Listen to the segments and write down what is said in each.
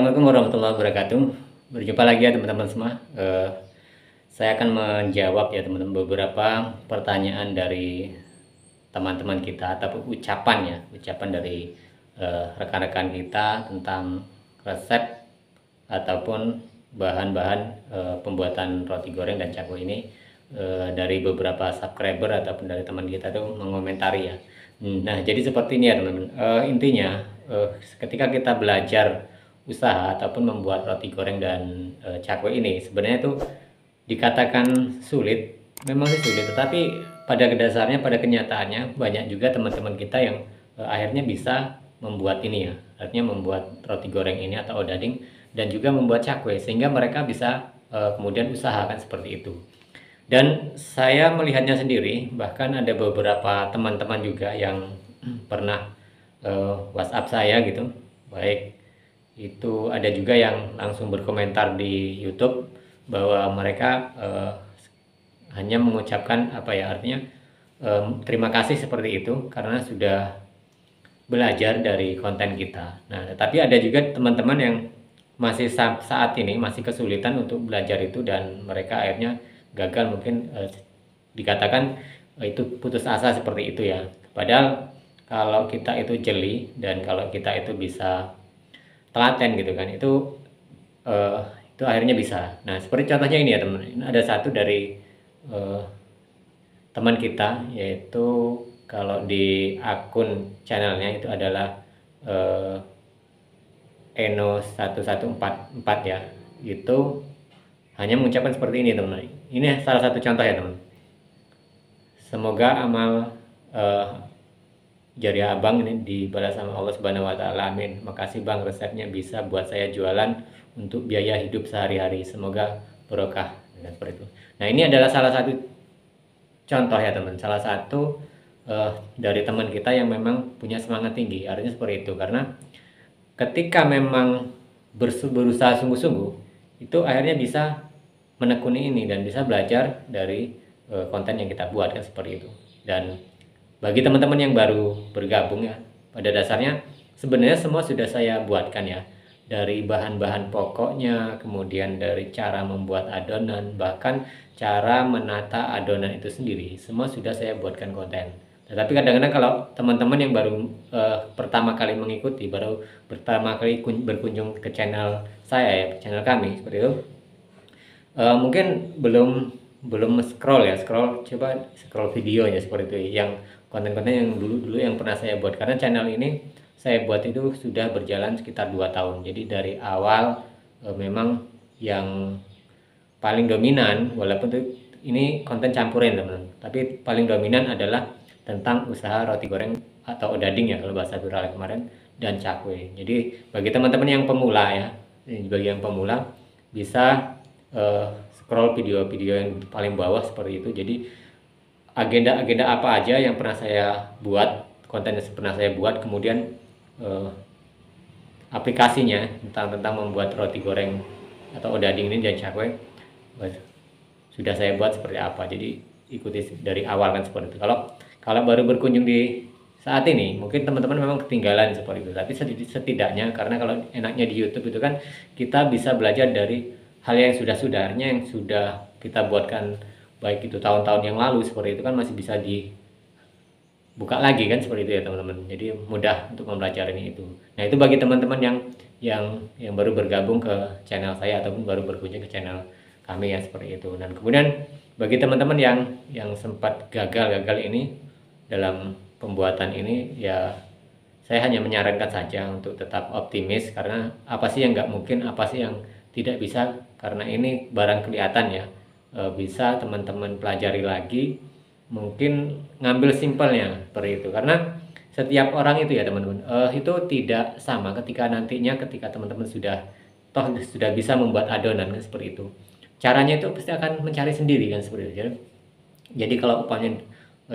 Assalamualaikum warahmatullahi wabarakatuh. Berjumpa lagi ya teman-teman semua. Saya akan menjawab ya teman-teman beberapa pertanyaan dari teman-teman kita ataupun ucapan dari rekan-rekan kita tentang resep ataupun bahan-bahan pembuatan roti goreng dan cakwe ini dari beberapa subscriber ataupun dari teman kita tuh mengomentari ya. Nah, jadi seperti ini ya teman-teman. Intinya ketika kita belajar usaha ataupun membuat roti goreng dan cakwe ini sebenarnya tuh dikatakan sulit, memang sih sulit, tetapi pada dasarnya, pada kenyataannya banyak juga teman-teman kita yang akhirnya bisa membuat ini ya, artinya membuat roti goreng ini atau odading dan juga membuat cakwe sehingga mereka bisa kemudian usahakan seperti itu. Dan saya melihatnya sendiri, bahkan ada beberapa teman-teman juga yang pernah WhatsApp saya gitu, baik itu ada juga yang langsung berkomentar di YouTube bahwa mereka hanya mengucapkan apa ya, artinya terima kasih seperti itu karena sudah belajar dari konten kita. Nah, tapi ada juga teman-teman yang masih saat ini masih kesulitan untuk belajar itu dan mereka akhirnya gagal, mungkin dikatakan itu putus asa seperti itu ya. Padahal kalau kita itu jeli dan kalau kita itu bisa telaten gitu kan, itu akhirnya bisa. Nah, seperti contohnya ini ya teman, ini ada satu dari teman kita, yaitu kalau di akun channelnya itu adalah Eno1144 ya, itu hanya mengucapkan seperti ini teman. Ini salah satu contoh ya teman. Semoga amal jariah abang ini dibalas sama Allah Subhanahu wa taala, amin. Makasih bang, resepnya bisa buat saya jualan untuk biaya hidup sehari-hari, semoga barokah. Nah, seperti itu. Nah, ini adalah salah satu contoh ya teman, salah satu dari teman kita yang memang punya semangat tinggi, artinya seperti itu. Karena ketika memang berusaha sungguh-sungguh, itu akhirnya bisa menekuni ini dan bisa belajar dari konten yang kita buat kan, seperti itu. Dan bagi teman-teman yang baru bergabung ya, pada dasarnya sebenarnya semua sudah saya buatkan ya, dari bahan-bahan pokoknya, kemudian dari cara membuat adonan, bahkan cara menata adonan itu sendiri, semua sudah saya buatkan konten. Tetapi kadang-kadang kalau teman-teman yang baru pertama kali mengikuti, baru pertama kali berkunjung ke channel saya ya, channel kami seperti itu, mungkin belum scroll coba scroll videonya seperti itu, yang konten-konten yang dulu yang pernah saya buat. Karena channel ini saya buat itu sudah berjalan sekitar 2 tahun. Jadi dari awal memang yang paling dominan, walaupun ini konten campurin teman-teman, tapi paling dominan adalah tentang usaha roti goreng atau odading ya kalau bahasa viral kemarin, dan cakwe. Jadi bagi teman-teman yang pemula ya, bagi yang pemula bisa scroll video-video yang paling bawah seperti itu. Jadi agenda-agenda apa aja yang pernah saya buat, konten yang pernah saya buat, kemudian aplikasinya tentang membuat roti goreng atau odading ini dan cakwe sudah saya buat seperti apa. Jadi ikuti dari awal kan, seperti itu. Kalau baru berkunjung di saat ini, mungkin teman-teman memang ketinggalan seperti itu. Tapi setidaknya, karena kalau enaknya di YouTube itu kan kita bisa belajar dari hal yang sudah-sudahnya, yang sudah kita buatkan, baik itu tahun-tahun yang lalu seperti itu kan, masih bisa dibuka lagi kan, seperti itu ya teman-teman. Jadi mudah untuk mempelajari itu. Nah, itu bagi teman-teman yang baru bergabung ke channel saya ataupun baru berkunjung ke channel kami ya, seperti itu. Dan kemudian bagi teman-teman yang sempat gagal ini dalam pembuatan ini ya, saya hanya menyarankan saja untuk tetap optimis, karena apa sih yang nggak mungkin, apa sih yang tidak bisa, karena ini barang kelihatan ya. Bisa teman-teman pelajari lagi, mungkin ngambil simpelnya seperti itu. Karena setiap orang itu ya teman-teman, itu tidak sama ketika nantinya, ketika teman-teman sudah bisa membuat adonan kan, seperti itu. Caranya itu pasti akan mencari sendiri kan, seperti itu. Jadi kalau umpamanya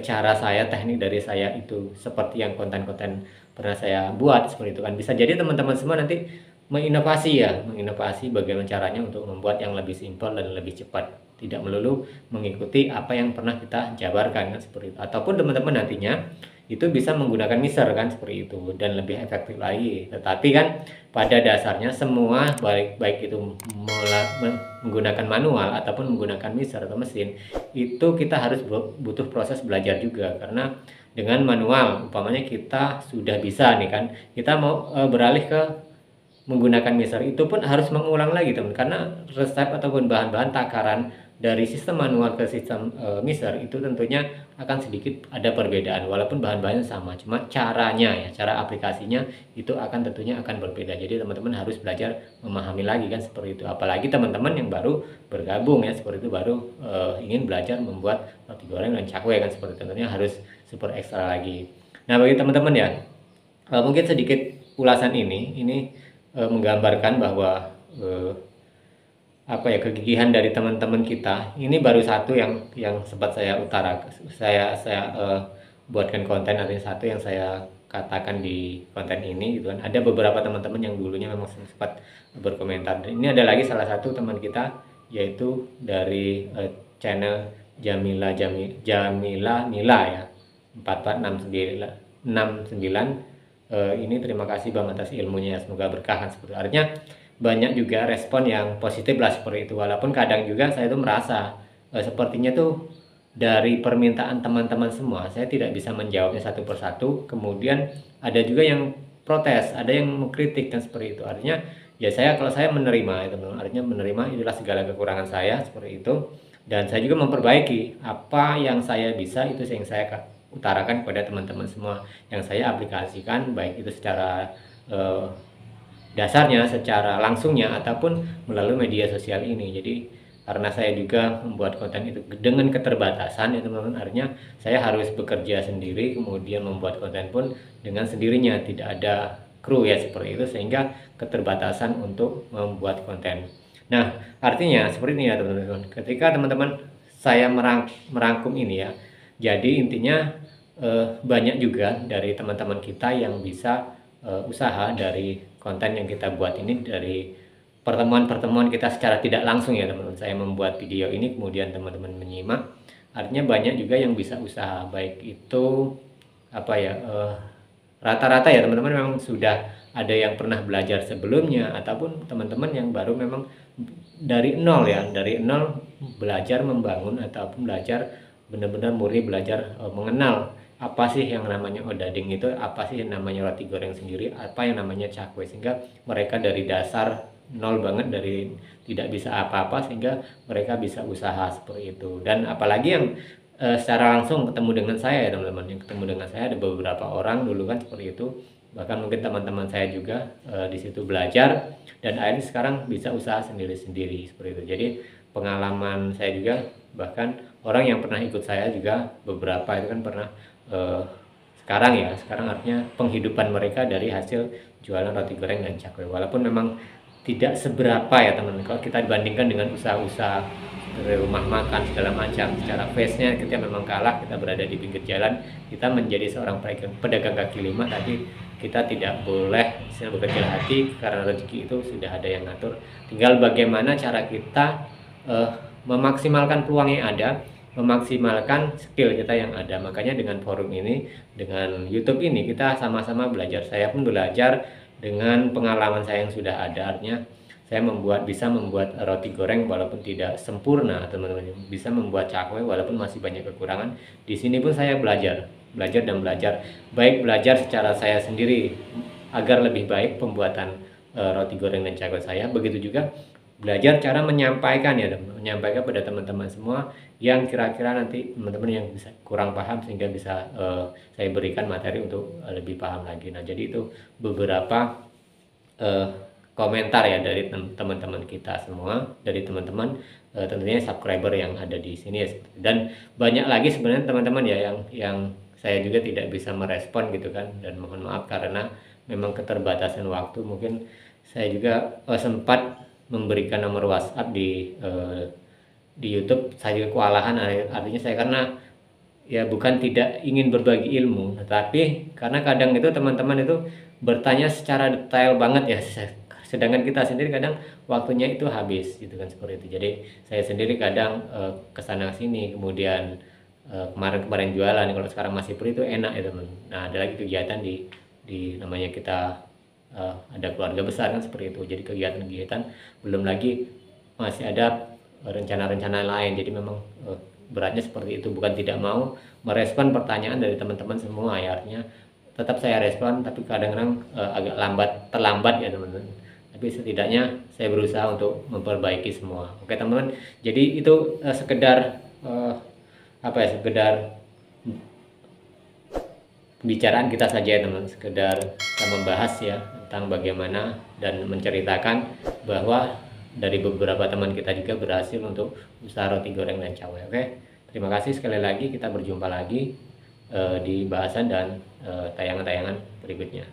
cara saya, teknik dari saya itu seperti yang konten-konten pernah saya buat seperti itu kan, bisa jadi teman-teman semua nanti menginovasi bagaimana caranya untuk membuat yang lebih simpel dan lebih cepat, tidak melulu mengikuti apa yang pernah kita jabarkan kan, seperti itu. Ataupun teman-teman nantinya itu bisa menggunakan mixer kan seperti itu dan lebih efektif lagi. Tetapi kan pada dasarnya semua baik itu menggunakan manual ataupun menggunakan mixer atau mesin, itu kita harus butuh proses belajar juga. Karena dengan manual umpamanya kita sudah bisa nih kan, kita mau beralih ke menggunakan mixer, itu pun harus mengulang lagi teman, karena resep ataupun bahan-bahan takaran dari sistem manual ke sistem mixer itu tentunya akan sedikit ada perbedaan, walaupun bahan-bahannya sama, cuma caranya ya, cara aplikasinya itu akan tentunya akan berbeda. Jadi teman-teman harus belajar memahami lagi kan seperti itu, apalagi teman-teman yang baru bergabung ya seperti itu, baru ingin belajar membuat roti goreng dan cakwe kan seperti itu, tentunya harus super ekstra lagi. Nah bagi teman-teman ya, mungkin sedikit ulasan ini menggambarkan bahwa apa ya, kegigihan dari teman-teman kita ini baru satu yang sempat saya buatkan konten, artinya satu yang saya katakan di konten ini gitu kan. Ada beberapa teman-teman yang dulunya memang sempat berkomentar. Ini ada lagi salah satu teman kita, yaitu dari channel Jamila Nila ya, 4469. Ini terima kasih Bang atas ilmunya, semoga berkah kan seperti itu. Artinya banyak juga respon yang positif lah seperti itu, walaupun kadang juga saya tuh merasa sepertinya tuh dari permintaan teman-teman semua saya tidak bisa menjawabnya satu persatu, kemudian ada juga yang protes, ada yang mengkritik dan seperti itu. Artinya ya kalau saya menerima itu, artinya menerima itulah segala kekurangan saya seperti itu, dan saya juga memperbaiki apa yang saya bisa, itu yang saya utarakan kepada teman-teman semua, yang saya aplikasikan baik itu secara dasarnya, secara langsungnya, ataupun melalui media sosial ini. Jadi karena saya juga membuat konten itu dengan keterbatasan ya teman-teman, artinya saya harus bekerja sendiri, kemudian membuat konten pun dengan sendirinya, tidak ada kru ya seperti itu, sehingga keterbatasan untuk membuat konten. Nah artinya seperti ini ya teman-teman, ketika teman-teman saya merangkum ini ya, jadi intinya banyak juga dari teman-teman kita yang bisa usaha dari konten yang kita buat ini, dari pertemuan-pertemuan kita secara tidak langsung ya teman-teman. Saya membuat video ini kemudian teman-teman menyimak, artinya banyak juga yang bisa usaha, baik itu apa ya, rata-rata ya teman-teman memang sudah ada yang pernah belajar sebelumnya, ataupun teman-teman yang baru memang dari nol ya, dari nol belajar membangun, ataupun belajar benar-benar murni belajar mengenal apa sih yang namanya odading itu, apa sih yang namanya roti goreng sendiri, apa yang namanya cakwe, sehingga mereka dari dasar nol banget, dari tidak bisa apa-apa, sehingga mereka bisa usaha seperti itu. Dan apalagi yang secara langsung ketemu dengan saya ya teman-teman, yang ketemu dengan saya ada beberapa orang dulu kan seperti itu, bahkan mungkin teman-teman saya juga di situ belajar, dan akhirnya sekarang bisa usaha sendiri-sendiri seperti itu. Jadi pengalaman saya juga, bahkan orang yang pernah ikut saya juga beberapa itu kan pernah sekarang artinya penghidupan mereka dari hasil jualan roti goreng dan cakwe, walaupun memang tidak seberapa ya teman-teman kalau kita dibandingkan dengan usaha-usaha dari rumah makan segala macam. Secara face-nya kita memang kalah, kita berada di pinggir jalan, kita menjadi seorang pedagang kaki lima, tapi kita tidak boleh berkecil hati karena rezeki itu sudah ada yang ngatur. Tinggal bagaimana cara kita memaksimalkan peluang yang ada, memaksimalkan skill kita yang ada. Makanya dengan forum ini, dengan YouTube ini, kita sama-sama belajar. Saya pun belajar dengan pengalaman saya yang sudah ada, artinya saya bisa membuat roti goreng walaupun tidak sempurna teman-teman, bisa membuat cakwe walaupun masih banyak kekurangan. Di sini pun saya belajar dan belajar, baik belajar secara saya sendiri agar lebih baik pembuatan roti goreng dan cakwe saya, begitu juga belajar cara menyampaikan ya, menyampaikan pada teman-teman semua yang kira-kira nanti teman-teman yang bisa kurang paham, sehingga bisa saya berikan materi untuk lebih paham lagi. Nah jadi itu beberapa komentar ya dari teman-teman kita semua, dari teman-teman tentunya subscriber yang ada di sini ya. Dan banyak lagi sebenarnya teman-teman ya yang saya juga tidak bisa merespon gitu kan, dan mohon maaf karena memang keterbatasan waktu. Mungkin saya juga sempat memberikan nomor WhatsApp di YouTube, saya juga kewalahan, artinya saya karena ya bukan tidak ingin berbagi ilmu, tetapi karena kadang itu teman-teman itu bertanya secara detail banget ya, sedangkan kita sendiri kadang waktunya itu habis gitu kan seperti itu. Jadi saya sendiri kadang kesana sini, kemudian kemarin-kemarin jualan, kalau sekarang masih free itu enak ya teman. Nah, ada lagi kegiatan di namanya kita ada keluarga besar kan seperti itu. Jadi kegiatan-kegiatan, belum lagi masih ada rencana-rencana lain. Jadi memang beratnya seperti itu, bukan tidak mau merespon pertanyaan dari teman-teman semua ya, artinya tetap saya respon, tapi kadang-kadang agak terlambat ya teman-teman. Tapi setidaknya saya berusaha untuk memperbaiki semua. Oke teman-teman, jadi itu sekedar sekedar pembicaraan kita saja ya teman, sekedar kita membahas ya tentang bagaimana dan menceritakan bahwa dari beberapa teman kita juga berhasil untuk usaha roti goreng dan cawe. Oke, terima kasih sekali lagi, kita berjumpa lagi di bahasan dan tayangan-tayangan berikutnya.